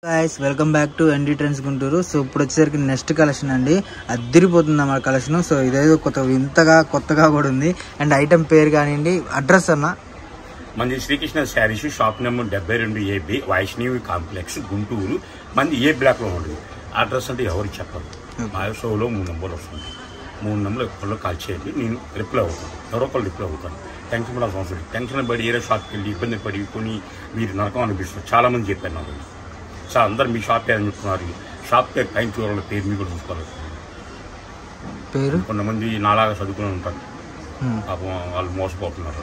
Guys welcome back to ND trends Guntur. So ఇప్పుడు వచ్చేసరికి next collection అండి, అద్దిరిపోతుంది మన కలెక్షన్। సో ఇదేదో కొత్తగా కూడా ఉంది అండ్ ఐటమ్ పేరు కానివ్వండి, అడ్రస్ అన్న మంది Srikrishna sarees shop number 72AB Vaishnavi complex Guntur మంది ఏ బ్లాక్ లో ఉంటుంది। అడ్రస్ అంటే ఎవరికి చెప్పరు, మా షోలో 3 నెంబర్లు వస్తుంది। 3 నెంబర్లు ఎక్కడో కాల్ చేయండి, నేను రిప్లై అవుతాను, ఎవరో ఒకళ్ళు రిప్లై అవుతాను। టెన్షన్ కూడా అవసరం, టెన్షన్ పడి ఏరే షాప్కి వెళ్ళి ఇబ్బంది పడి కొని మీరు నరకం అనిపిస్తుంది। చాలా మంది చెప్పారు నాకు, సార్ అందరు మీ షాప్ పేరు చెప్తున్నారు, షాప్ పేరు టైం చూడాలి, పేరు మీ కూడా చూసుకోవాలి పేరు। కొంతమంది నాలాగా చదువుకుని ఉంటారు, పాపం వాళ్ళు మోసపోతున్నారు।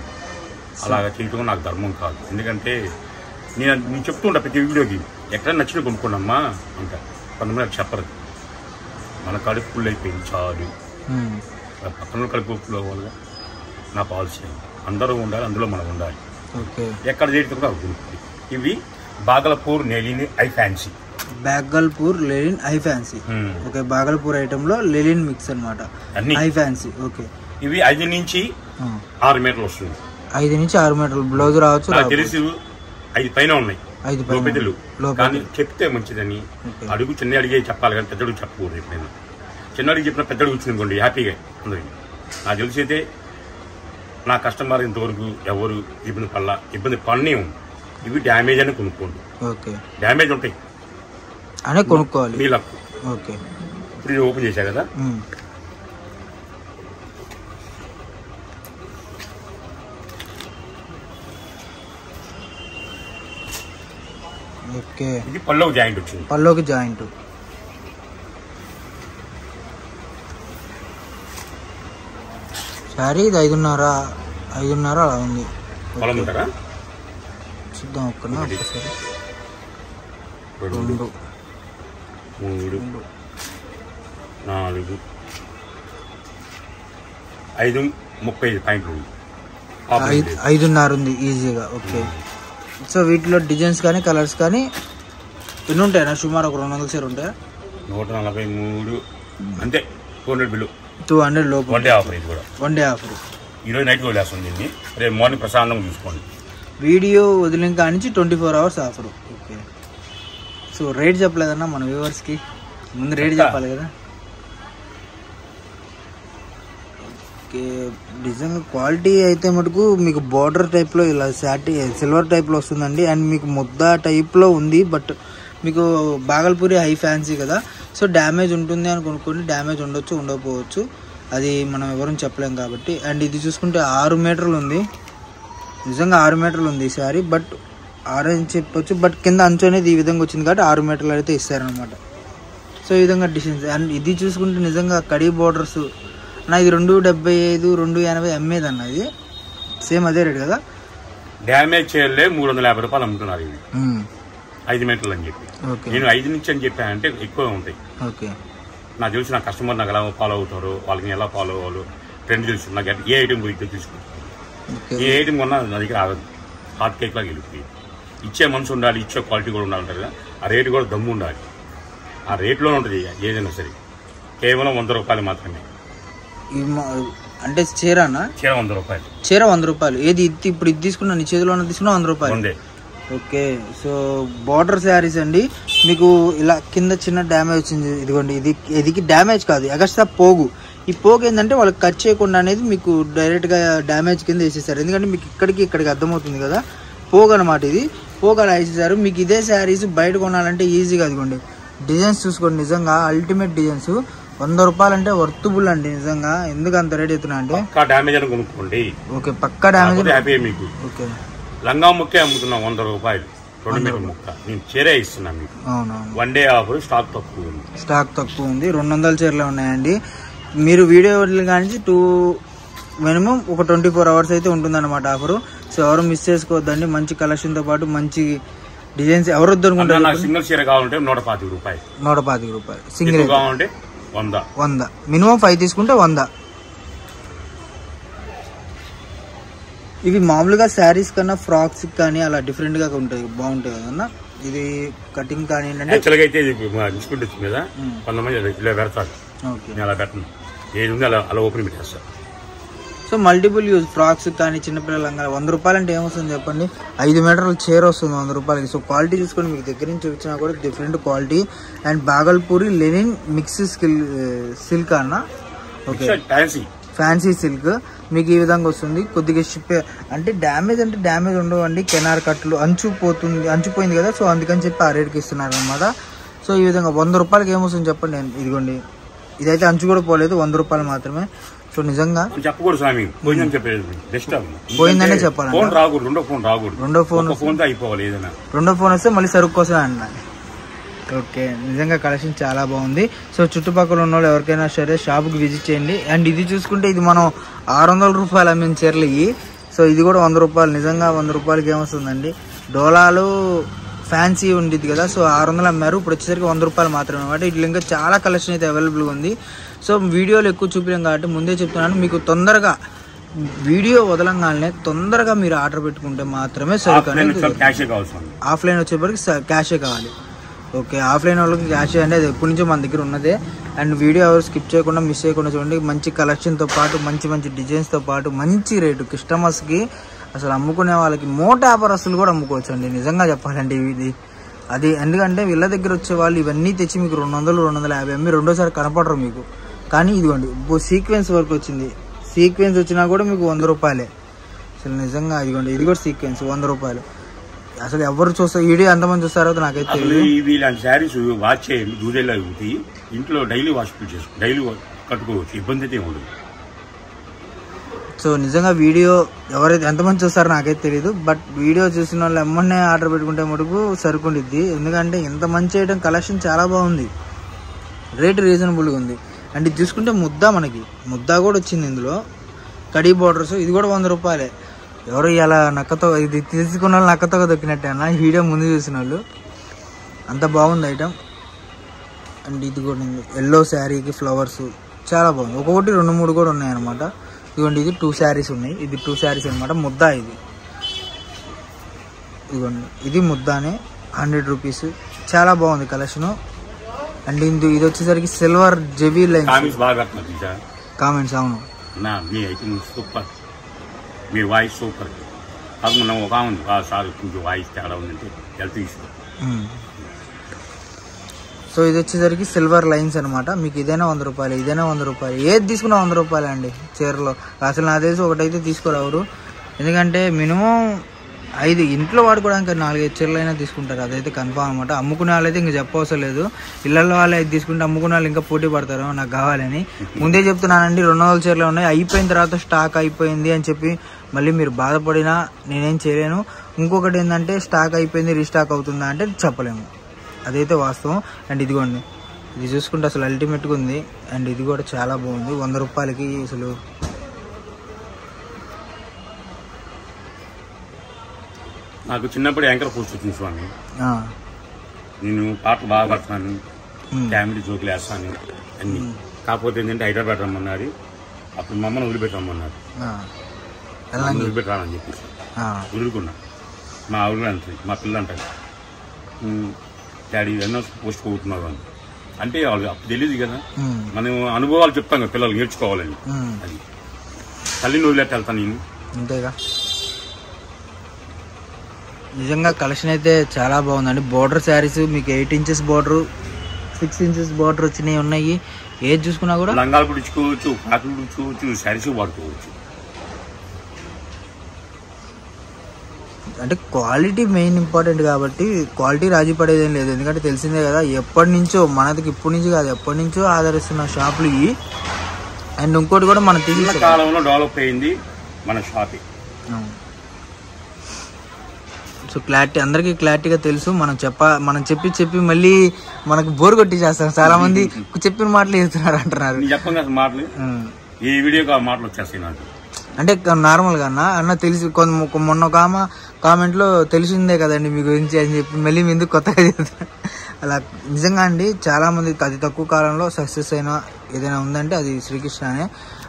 అలాగా చేయటం నాకు ధర్మం కాదు, ఎందుకంటే నేను చెప్తూ ఉంటా ప్రతి వీడియోకి, ఎక్కడ నచ్చిన కొనుక్కోండమ్మా అంట। కొంతమంది నాకు చెప్పరు, మన కడుపు పుల్లు అయిపోయింది చాలు, పక్కన కడుపు పుల్లు అవ్వాలి, నా పాలసీ అందరూ ఉండాలి, అందులో మనం ఉండాలి, ఎక్కడ చేయటం కూడా కొనుక్కోండి। ఇవి Bhagalpur linen I fancy, Bhagalpur linen I fancy, okay. Bhagalpur item లో లెనిన్ మిక్స్ అన్నమాట, ఐ ఫ్యాన్సీ, ఓకే। ఇవి 5 నుంచి 6 మీటర్లు వస్తుంది, 5 నుంచి 6 మీటర్లు బ్లౌజ్ రావచ్చు। తెలిసి 5 పైన ఉన్నాయి, 5 పెద్దలు, కానీ చెప్తే మంచిదని అడుగు చిన్న అడిగే చెప్పాలి, కానీ పెద్దడుగు చెప్పకూడదు ఎప్పుడైనా। చిన్న అడిగి చెప్పిన పెద్దడు కూర్చుంది హ్యాపీగా అందరికి। నాకు తెలిసి అయితే నా కస్టమర్ ఇంతవరకు ఎవరు ఇబ్బంది పడనే ఉంది। ఇవి డ్యామేజ్ అని కొనుక్కోండి, ఓకే, డ్యామేజ్ ఉంటాయి అనే కొనుక్కోవాలి మీ లక్, ఓకే। ఇప్పుడు ఇది ఓపెన్ చేశా కదా, ఓకే। ఇది పల్లోకి జాయింట్ వచ్చింది, పల్లోకి జాయింట్, సారీ ఇది 5.5 అలా ఉంది, పొలం ఉంటారా చూద్దాం ఒక్కసారి। 2 3 4 5 35 పాయింట్లు ఉంది, 5.5 ఉంది ఈజీగా, ఓకే। సో వీటిలో డిజైన్స్ కానీ కలర్స్ కానీ ఎన్ని ఉంటాయన్నా? సుమారు ఒక 200 చీర ఉంటాయా? 143 అంతే, 200 బిల్లు, 200 లోపు, వన్ డే ఆఫర్, ఇది కూడా వన్ డే ఆఫర్। ఈరోజు నైట్ వదిలేస్తుంది దీన్ని, రేపు మార్నింగ్ ప్రశాంతంగా చూసుకోండి। వీడియో వదిలిన కానించి 24 hours offer, okay. So rate చెప్పలేదన్నా మన వ్యూవర్స్కి, ముందు రేట్ చెప్పాలి కదా, ఓకే। డిజైన్ క్వాలిటీ అయితే మటుకు మీకు బార్డర్ టైప్లో ఇలా సిల్వర్ టైప్లో వస్తుందండి, అండ్ మీకు ముద్ద టైప్లో ఉంది, బట్ మీకు బాగల్పూరి హై ఫ్యాన్సీ కదా, సో డ్యామేజ్ ఉంటుంది అని కొనుక్కోండి, డ్యామేజ్ ఉండొచ్చు ఉండకపోవచ్చు, అది మనం ఎవరూ చెప్పలేం కాబట్టి। అండ్ ఇది చూసుకుంటే 6 మీటర్లు ఉంది, నిజంగా 6 మీటర్లు ఉంది ఈ సారీ, బట్ 6 అని చెప్పొచ్చు, బట్ కింద అంచు అనేది ఈ విధంగా వచ్చింది కాబట్టి 6 మీటర్లు అయితే ఇస్తారనమాట। సో ఈ విధంగా డిజైన్స్, అండ్ ఇది చూసుకుంటే నిజంగా కడీ బోర్డర్స్ నా, ఇది 275 280 అమ్మేది అన్న, ఇది సేమ్ అదే రేట్ కదా, డ్యామేజ్ చేయలే 350 రూపాయలు అమ్ముతున్నారు ఇవి 5 మీటర్లు అని చెప్పి। నేను 5 నుంచి అని చెప్పానంటే ఎక్కువ ఉంటాయి, ఓకే। నాకు తెలిసి నా కస్టమర్ నాకు ఎలా ఫాలో అవుతారో, వాళ్ళకి ఎలా ఫాలో అవ్వాలో ట్రెండ్ తెలుసు, నాకు ఏ ఐటమ్ గురించి తీసుకుంటాను, ఏ ఐటమ్ కొన్నా నా దగ్గర ఆగదు, హాట్ కేక్ లాగా వెళ్ళిపోయి ఇచ్చే మనసు ఉండాలి, ఇచ్చే క్వాలిటీ కూడా ఉండాలంటారు కదా, ఆ రేటు కూడా దమ్ము ఉండాలి, ఆ రేట్లోనే ఉంటుంది ఏదైనా సరే, కేవలం 100 రూపాయలు మాత్రమే। అంటే చీరనా? చీర 100 రూపాయలు, చీర 100 రూపాయలు, ఏది ఇప్పుడు ఇది తీసుకున్నా, నీ చేతిలో తీసుకున్నా 100 రూపాయలు, ఓకే। సో బార్డర్ శారీస్ అండి, మీకు ఇలా కింద చిన్న డ్యామేజ్ వచ్చింది, ఇదిగోండి, ఇది డ్యామేజ్ కాదు, ఎగస్ట్రా పోగు, ఈ పోగు ఏంటంటే వాళ్ళకి కట్ చేయకుండా అనేది మీకు డైరెక్ట్గా డ్యామేజ్ కింద వేసేసారు, ఎందుకంటే మీకు ఇక్కడికి అర్థమవుతుంది కదా, పోగు అనమాట, ఇది పోగు అలా వేసేసారు। మీకు ఇదే శారీస్ బయట కొనాలంటే ఈజీగా, అదిగోండి డిజైన్స్ చూసుకోండి, నిజంగా అల్టిమేట్ డిజైన్స్, 100 రూపాయలు అంటే వర్తబుల్ అండి నిజంగా, ఎందుకు అంత రేట్ అవుతున్నా అంటే డ్యామేజ్ అని కొనుక్కోండి, ఓకే, పక్కా డ్యామేజ్ మీకు, ఓకే। లంగా ముక్కే అమ్ముతున్నాం 100 రూపాయలు, 2 మీటర్ ముక్క, నేను చీరే ఇస్తున్నాను మీకు, అవునవును, వన్ డే ఆఫర్, స్టాక్ తక్కువ ఉంది, 200 చీరలే ఉన్నాయండి। మీరు వీడియో కానీ మినిమం ఒక 24 అవర్స్ అయితే ఉంటుందన్నమాట ఆఫరు, సో ఎవరు మిస్ చేసుకోవద్దండి, మంచి కలెక్షన్తో పాటు మంచి డిజైన్స్, ఎవరు వద్దనుకుంటారు, సింగిల్ చీర కావాలంటే 125 రూపాయలు, 125 రూపాయలు, సింగిల్ కావాలంటే 100, మినిమం 5 తీసుకుంటే 100। ఇవి మామూలుగా శారీస్ కన్నా ఫ్రాక్స్ కానీ అలా డిఫరెంట్ గా ఉంటాయి, బాగుంటాయి కదన్నా, ఇది కటింగ్ కానీ మీద కొంతమంది ఇలా పెడతారు, నేను అలా పెట్టను, ఏది ఉంది అలా ఓపెన్ పెట్టేస్తారు, సో మల్టిపుల్ యూజ్ ఫ్రాక్స్ కానీ చిన్నపిల్లల లంగా 100 రూపాయలు అంటే ఏమొస్తుంది చెప్పండి, 5 మీటర్ల చీర వస్తుంది 100 రూపాయలకి. సో క్వాలిటీ చూసుకొని మీకు దగ్గర నుంచి చూపించినా కూడా different quality. And Bhagalpuri Lenin mix silk అన్న, ఓకే ఫ్యాన్సీ సిల్క్ మీకు ఈ విధంగా వస్తుంది. కొద్దిగా షిప్ అంటే డ్యామేజ్ ఉండవండి. కెనార్ కట్లు అంచుపోయింది కదా, సో అందుకని చెప్పి ఆ రేట్కి ఇస్తున్నారు అనమాట. సో ఈ విధంగా 100 రూపాయలకి ఏమొస్తుంది చెప్పండి. ఇదిగోండి, ఇదైతే అంచు కూడా పోలేదు, 100 రూపాయలు మాత్రమే. సో నిజంగా చెప్పకూడదు స్వామి, పోయిందనే చెప్పాలి. రెండో ఫోన్ వస్తే మళ్ళీ సరుకు కోసం అన్న. ఓకే, నిజంగా కలెక్షన్ చాలా బాగుంది. సో చుట్టుపక్కల ఉన్న వాళ్ళు ఎవరికైనా సరే షాప్కి విజిట్ చేయండి. అండ్ ఇది చూసుకుంటే ఇది మనం 600 రూపాయలు అమ్మిన చీరలు ఇవి. సో ఇది కూడా 100 రూపాయలు. నిజంగా 100 రూపాయలకి ఏమొస్తుందండి, డోలాలు ఫ్యాన్సీ ఉండేది కదా, సో 600 అమ్మారు. ఇప్పుడు వచ్చేసరికి 100 రూపాయలు మాత్రమే అనమాట. ఇట్లా ఇంకా చాలా కలెక్షన్ అయితే అవైలబుల్గా ఉంది. సో వీడియోలు ఎక్కువ చూపించాం కాబట్టి ముందే చెప్తున్నాను, మీకు తొందరగా వీడియో వదలంగానే తొందరగా మీరు ఆర్డర్ పెట్టుకుంటే మాత్రమే సరికాదు. ఆఫ్లైన్ వచ్చేప్పటికి క్యాషే కావాలి. ఓకే, ఆఫ్లైన్ వాళ్ళకి క్యాష్ అనేది ఎప్పటి నుంచో మన దగ్గర ఉన్నదే. అండ్ వీడియో ఎవరు స్కిప్ చేయకుండా మిస్ చేయకుండా చూడండి. మంచి కలెక్షన్తో పాటు మంచి డిజైన్స్తో పాటు మంచి రేటు కస్టమర్స్కి అసలు అమ్ముకునే వాళ్ళకి మూట వ్యాపారస్తులు కూడా అమ్ముకోవచ్చు అండి. నిజంగా చెప్పాలంటే ఇది అది ఎందుకంటే వీళ్ళ దగ్గర వచ్చే వాళ్ళు ఇవన్నీ తెచ్చి మీకు 200-250 అమ్మి రెండోసారి కనపడరు మీకు. కానీ ఇదిగోండి సీక్వెన్స్ వర్క్ వచ్చింది, సీక్వెన్స్ వచ్చినా కూడా మీకు 100 రూపాయలే. అసలు నిజంగా ఇదిగోండి, ఇది కూడా సీక్వెన్స్ 100 రూపాయలు. అసలు ఎవరు చూస్తారు వీడియో, ఎంతమంది చూస్తారో నాకైతే శారీస్ వాష్ చేయండి, దూరేలా ఇంట్లో డైలీ కట్టుకోవచ్చు, ఇబ్బంది అయితే ఉండదు. సో నిజంగా వీడియో ఎవరైతే ఎంతమంది చూస్తారో నాకైతే తెలియదు. బట్ వీడియో చూసిన వాళ్ళు ఎమ్మనే ఆర్డర్ పెట్టుకుంటే మటుకు సరుకుండిద్ది. ఎందుకంటే ఇంత మంచి ఐటమ్ కలెక్షన్ చాలా బాగుంది, రేట్ రీజనబుల్గా ఉంది. అండ్ ఇది చూసుకుంటే మనకి ముద్ద కూడా వచ్చింది ఇందులో, కడీ బోర్డర్స్. ఇది కూడా 100 రూపాయలే. ఎవరు ఇలా నక్కతో ఇది తీసుకున్న వాళ్ళు నక్కతో దొక్కినట్టే అన్న, వీడియో ముందు చూసిన వాళ్ళు. అంత బాగుంది ఐటమ్. అండ్ ఇది కూడా ఎల్లో శారీకి ఫ్లవర్స్ చాలా బాగుంది. ఒక్కొక్కటి 2-3 కూడా ఉన్నాయన్నమాట. ఇదిగోండి, ఇది 2 శారీస్ ఉన్నాయి. ఇది 2 శారీస్ అనమాట. ముద్ద ఇదిగోండి, ఇది ముద్దనే 100 రూపీస్. చాలా బాగుంది కలెక్షన్. అండ్ ఇది వచ్చేసరికి సిల్వర్ జెబీ లైన్ కామెంట్స్. అవును, సూపర్, మీ వాయిస్ సూపర్. మనం ఒక సార్ కొంచెం వాయిస్ తేడా ఉందంటే హెల్త్ ఇష్యూ. సో ఇది వచ్చేసరికి సిల్వర్ లైన్స్ అనమాట. మీకు ఇదైనా 100 రూపాయలు, ఇదైనా 100 రూపాయలు, ఏది తీసుకున్నా 100 రూపాయలు అండి చీరలో. అసలు నా తెలిసి ఒకటైతే తీసుకోరావరు, ఎందుకంటే మినిమం 5 ఇంట్లో వాడుకోవడానికి 4-5 చీరలు అయినా తీసుకుంటారు. అదైతే కన్ఫామ్ అనమాట. అమ్ముకునే వాళ్ళైతే ఇంకా చెప్పవసరం లేదు. ఇళ్లలో వాళ్ళు అయితే తీసుకుంటే అమ్ముకునే వాళ్ళు ఇంకా పోటీ పడతారు నాకు కావాలని. ముందే చెప్తున్నానండి, 200 చీరలు ఉన్నాయి, అయిపోయిన తర్వాత స్టాక్ అయిపోయింది అని చెప్పి మళ్ళీ మీరు బాధపడినా నేనేం చేయలేను. ఇంకొకటి ఏంటంటే స్టాక్ అయిపోయింది రీస్టాక్ అవుతుందా అంటే చెప్పలేము, అదైతే వాస్తవం. అండ్ ఇదిగోండి, ఇది చూసుకుంటే అసలు అల్టిమేట్గా ఉంది. అండ్ ఇది కూడా చాలా బాగుంది, 100 రూపాయలకి. అసలు నాకు చిన్నప్పుడు యాంకర్ పోస్ట్ వచ్చింది స్వామి. నేను పాటలు బాగా పడుతున్నాను, కామెడీ జోకులు వేస్తాను అన్ని. కాకపోతే ఏంటంటే హైదరాబాద్ రమ్మన్నారు, అప్పుడు మమ్మల్ని వదిలిపెట్టమన్నారు. వదిలిపెట్టాలని చెప్పేసి వదులుకున్నా. మా ఊళ్ళో అంతే, మా పిల్లలు అంటారు డాడీ ఎన్నో పోస్ట్ పోతున్నావు అని. అంటే వాళ్ళు అప్పుడు తెలియదు కదా, మనం అనుభవాలు చెప్తాం కదా పిల్లలు నేర్చుకోవాలని. అది తల్లిని వదిలేట వెళ్తాను నేను, అంతేగా. నిజంగా కలెక్షన్ అయితే చాలా బాగుందండి. బోర్డర్ శారీస్ మీకు 8 ఇంచెస్ బోర్డర్, 6 ఇంచెస్ బోర్డర్ వచ్చినాయి ఉన్నాయి. ఏది చూసుకున్నా కూడా లంగాలు పుడుచుకోవచ్చు, పాటలు పుడుచుకోవచ్చు, శారీస్ వాడుకోవచ్చు. అంటే క్వాలిటీ మెయిన్ ఇంపార్టెంట్ కాబట్టి క్వాలిటీ రాజీ పడేదేం లేదు. ఎందుకంటే తెలిసిందే కదా, ఎప్పటి నుంచో మనకి ఇప్పటి నుంచి కాదు ఎప్పటి నుంచో ఆదరిస్తున్న షాపులు ఇవి. అండ్ ఇంకోటి కూడా మన కాలంలో డెవలప్ అయింది మన షాపింగ్. సో క్లారిటీ అందరికీ క్లారిటీగా తెలుసు. మనం చెప్పి మళ్ళీ మనకు బోర్ కొట్టి చేస్తారు. చాలా మంది చెప్పిన మాటలు వేస్తున్నారు అంటున్నారు. ఈ వీడియోకి మాటలు వచ్చేస్తాయి అంటే నార్మల్గా అన్న తెలిసి మొన్న ఒక కామెంట్లో తెలిసిందే కదండి మీ గురించి అని చెప్పి మళ్ళీ మీ ఎందుకు కొత్తగా చేస్తారు. అలా నిజంగా అండి చాలా మంది అతి తక్కువ కాలంలో సక్సెస్ అయిన ఏదైనా ఉందంటే అది శ్రీకృష్ణనే,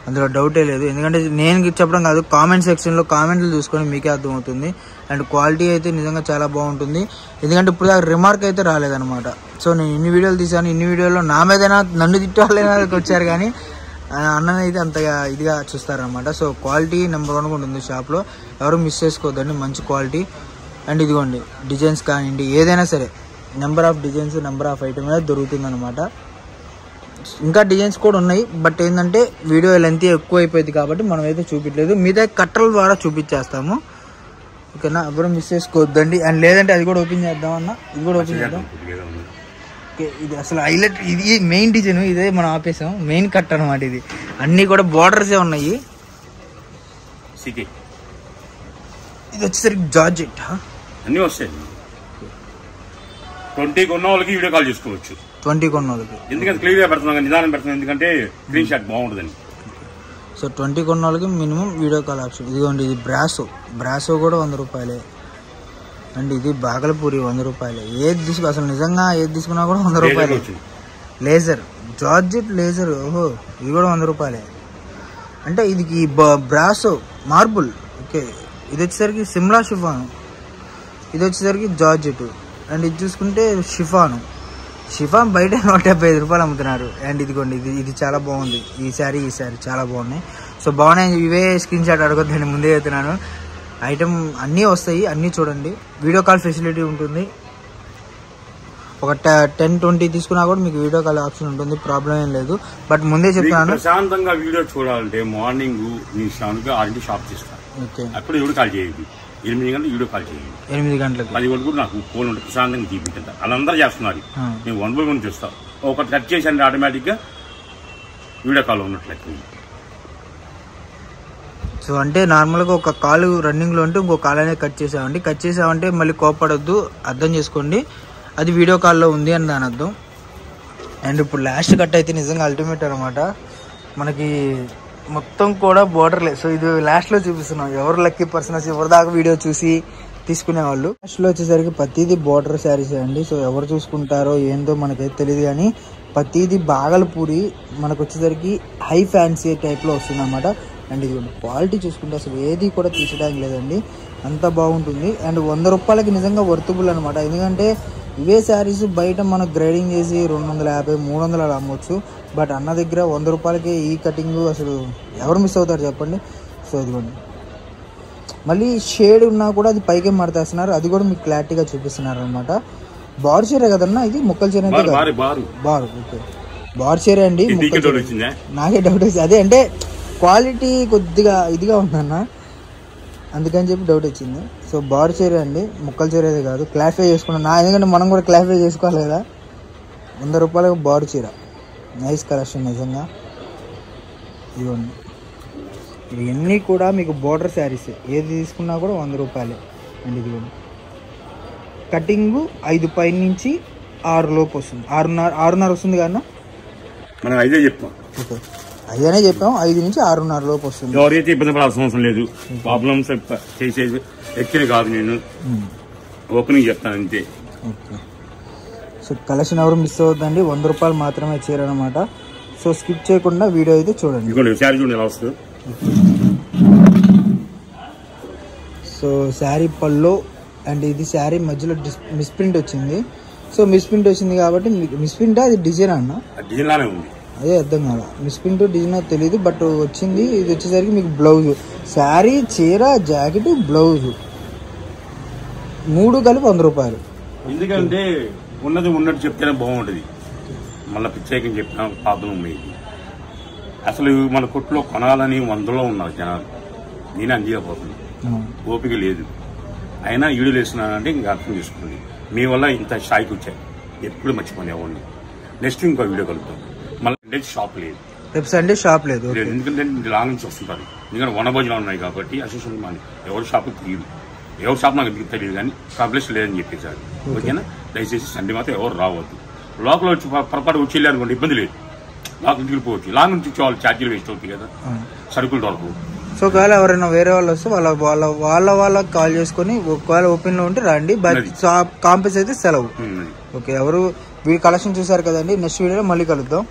అందులో డౌటే లేదు. ఎందుకంటే నేను చెప్పడం కాదు, కామెంట్ సెక్షన్లో కామెంట్లు చూసుకొని మీకే అర్థమవుతుంది. అండ్ క్వాలిటీ అయితే నిజంగా చాలా బాగుంటుంది. ఎందుకంటే ఇప్పుడు దాకా రిమార్క్ అయితే రాలేదనమాట. సో నేను ఇన్ని వీడియోలు తీసాను, ఇన్ని వీడియోలో నా మీదైనా నన్ను తిట్టాలైనా వచ్చారు, కానీ అన్న అయితే అంతగా ఇదిగా చూస్తారనమాట. సో క్వాలిటీ నెంబర్ 1 ఉంటుంది షాప్లో, ఎవరు మిస్ చేసుకోవద్దండి, మంచి క్వాలిటీ. అండ్ ఇదిగోండి డిజైన్స్ కానివ్వండి ఏదైనా సరే number of designs number of item అనేది దొరుకుతుంది అనమాట. ఇంకా డిజైన్స్ కూడా ఉన్నాయి, బట్ ఏంటంటే వీడియో లెంత్ ఎక్కువ అయిపోయింది కాబట్టి మనం అయితే చూపించలేదు, మిగతా కట్టల ద్వారా చూపించేస్తాము. ఓకేనా, ఎవరు మిస్ చేసుకోవద్దండి. అండ్ లేదంటే అది కూడా ఓపెన్ చేద్దామన్నా, ఇది కూడా ఓపెన్ చేద్దాం. ఓకే, ఇది అసలు హైలైట్, ఇది మెయిన్ డిజైన్, ఇదే మనం ఆపేసాం, మెయిన్ కట్ అనమాట. ఇది అన్నీ కూడా బోర్డర్సే ఉన్నాయి. ఇది వచ్చేసరికి జార్జెట్ అన్నీ వస్తాయి. 20 కొన్న వాళ్ళకి వీడియో కాల్ చేసుకోవచ్చు. 20 కొన్న వాళ్ళకి ఎందుకంటే క్లియర్గా పెడుతున్నాం, నిదానం పెడుతున్నాం, ఎందుకంటే స్క్రీన్ షాట్ బాగుంటుందని. సో 20 కొన్న వాళ్ళకి మినిమం వీడియో కాల్ ఆప్షన్. ఇదిగోండి ఇది బ్రాసో కూడా 100 రూపాయలే. అండ్ ఇది బాగలపూరి 100 రూపాయలే. ఏది తీసుకు అసలు నిజంగా ఏది తీసుకున్నా కూడా 100 రూపాయలే. లేజర్ జార్జెట్ లేజర్, ఓహో ఇది కూడా 100 రూపాయలే. అంటే ఇది బ్రాసో మార్బుల్. ఓకే, ఇది వచ్చేసరికి సిమ్లా షిఫాను, ఇది వచ్చేసరికి జార్జెట్. అండ్ ఇది చూసుకుంటే షిఫాన్ బయట 175 రూపాయలు అమ్ముతున్నారు. అండ్ ఇదిగోండి ఇది చాలా బాగుంది. ఈ శారీ చాలా బాగున్నాయి. సో బాగున్నాయి, ఇవే స్క్రీన్ షాట్ అడగొద్దండి, ముందే చెప్తున్నాను. ఐటమ్ అన్నీ వస్తాయి, అన్నీ చూడండి. వీడియో కాల్ ఫెసిలిటీ ఉంటుంది. ఒక 10-20 తీసుకున్నా కూడా మీకు వీడియో కాల్ ఆప్షన్ ఉంటుంది, ప్రాబ్లం ఏం లేదు. బట్ ముందే చెప్తాను, ప్రశాంతంగా వీడియో చూడాలంటే మార్నింగ్ మీ షాప్ తీస్తాను. ఓకే, అప్పుడు వీడియో కాల్ చేయండి. 8 గంటలకు వీడియో కాల్ చేయండి. 8 గంటలకు 10 గంటలకు నాకు ఫోన్ ఉంటే ప్రశాంతంగా చూపించండి. వాళ్ళందరూ చేస్తున్నారు, నేను 1 by 1 చూస్తాను. ఒకటి కట్ చేసి ఆటోమేటిక్గా వీడియో కాల్ ఉన్నట్లయితే. సో అంటే నార్మల్గా ఒక కాల్ రన్నింగ్లో ఉంటే ఇంకో కాల్ అనేది కట్ చేసామంటే మళ్ళీ కోపడొద్దు, అర్థం చేసుకోండి, అది వీడియో కాల్లో ఉంది అని దాని అర్థం. అండ్ ఇప్పుడు లాస్ట్ కట్ అయితే నిజంగా అల్టిమేట్ అనమాట. మనకి మొత్తం కూడా బోర్డర్లే. సో ఇది లాస్ట్లో చూపిస్తున్నాం, ఎవరు లక్కీ పర్సన్స్ ఎవరి దాకా వీడియో చూసి తీసుకునేవాళ్ళు. లాస్ట్లో వచ్చేసరికి ప్రతిదీ బోర్డర్ శారీస్ అండి. సో ఎవరు చూసుకుంటారో ఏందో మనకైతే తెలియదు, కానీ ప్రతిదీ బాగలపూరి మనకు వచ్చేసరికి హై ఫ్యాన్సీ టైప్లో వస్తుంది అనమాట. అండ్ ఇది క్వాలిటీ చూసుకుంటే అసలు ఏది కూడా తీసడానికి లేదండి, అంత బాగుంటుంది. అండ్ 100 రూపాయలకి నిజంగా వర్తబుల్ అనమాట. ఎందుకంటే ఇవే శారీస్ బయట మనకు గ్రేడింగ్ చేసి 250, 300 అలా అమ్మవచ్చు. బట్ అన్న దగ్గర 100 రూపాయలకి ఈ కటింగ్ అసలు ఎవరు మిస్ అవుతారు చెప్పండి. సో ఇదిగోండి, మళ్ళీ షేడ్ ఉన్నా కూడా అది పైకే మడతేస్తున్నారు, అది కూడా మీకు క్లారిటీగా చూపిస్తున్నారు అనమాట. బార్ చీరే కదన్నా, ఇది ముక్కల చీర అయితే బార్. ఓకే, బార్ చీరే అండి. నాకే డౌట్ వచ్చింది, అదే అంటే క్వాలిటీ కొద్దిగా ఇదిగా ఉందన్న, అందుకని చెప్పి డౌట్ వచ్చింది. సో బార్ చీర అండి, ముక్కల చీర అయితే కాదు. క్లారిఫై చేసుకున్నాను, ఎందుకంటే మనం కూడా క్లారిఫై చేసుకోవాలి కదా. 100 రూపాయలకు బార్ చీర, నైస్ కలెక్షన్ నిజంగా. ఇదిగోండి, ఇవన్నీ కూడా మీకు బోర్డర్ శారీస్, ఏది తీసుకున్నా కూడా 100 రూపాయలే. అండ్ ఇదిగోండి కటింగ్ 5 పై నుంచి 6 లోపు వస్తుంది, 6.5 వస్తుంది కన్నా మనం 5 చెప్తాం. ఓకే, 5 చెప్పాము, 5 నుంచి 6.5 లోపు వస్తుంది. ఎవరైతే ఇబ్బంది పడాల్సిన అవసరం లేదు, ప్రాబ్లమ్స్ చేసేది ఎక్కిన కాదు, నేను ఓపెనింగ్ చెప్తాను అంతే. ఓకే, సో కలెక్షన్ ఎవరు మిస్ అవుతుందండి, 100 రూపాయలు మాత్రమే చీర అనమాట. సో స్కిప్ చేయకుండా వీడియో అయితే చూడండి. శారీ చూడండి ఎలా వస్తుంది. సో శారీ పల్లో, అండ్ ఇది శారీ మధ్యలో మిస్ప్రింట్ వచ్చింది. సో మిస్ప్రింట్ వచ్చింది కాబట్టి మిస్ప్రింట్ అది డిజైన్ అన్న, డిజైన్ లానే ఉంది, అదే అర్థం కాదు, మిస్ప్రింట్ డిజైన్ తెలియదు, బట్ వచ్చింది. ఇది వచ్చేసరికి మీకు బ్లౌజ్, శారీ, చీర, జాకెట్, బ్లౌజ్ 3 కలిపి 100 రూపాయలు. ఎందుకంటే ఉన్నది ఉన్నట్టు చెప్తేనే బాగుంటుంది, మళ్ళీ ప్రత్యేకం చెప్పిన ప్రాబ్లం ఉండేది. అసలు మన కొట్లో కొనాలని 100లో ఉన్నారు జనాలు, నేను అందిపోతుంది, ఓపిక లేదు. అయినా ఈడులు వేస్తున్నానంటే ఇంకా అర్థం చేసుకోండి, మీ వల్ల ఇంత స్థాయికి వచ్చాయి. ఎప్పుడు మర్చిపోయి ఎవరిని. నెక్స్ట్ ఇంకో వీడియో కలుగుతాం. మళ్ళీ షాప్ లేదు, రేపు సండే షాప్ లేదు, ఎందుకంటే లాంగ్ నుంచి వస్తుంటారు. ఎందుకంటే వనభోజనాలు ఉన్నాయి కాబట్టి అసోసియేషన్ మాని ఎవరి షాప్ తెలియదు, ఎవరి షాప్ నాకు ఎందుకు తెలియదు, కానీ ప్రాబ్లమ్స్ లేదని చెప్పేసారు. ఓకేనా, దయచేసి సండే మాత్రం ఎవరు రావద్దు. లోపల వచ్చి పొరపాటు వచ్చి వెళ్ళి అనుకోండి, ఇబ్బంది లేదు, లోపల తిరిగిపోవచ్చు. లాంగ్ నుంచి వాళ్ళు ఛార్జీలు వేస్ట్ అవుతాయి కదా, సరుకులు దొరకవు. సో ఒకవేళ ఎవరైనా వేరే వాళ్ళు వస్తే వాళ్ళకి కాల్ చేసుకుని ఒకవేళ ఓపెన్ లో ఉంటే రండి, బట్ కాంప్లెక్స్ అయితే సెలవు. ఓకే, ఎవరు వీడి కలెక్షన్ చూసారు కదండి, నెక్స్ట్ వీడియోలో మళ్ళీ కలుద్దాం.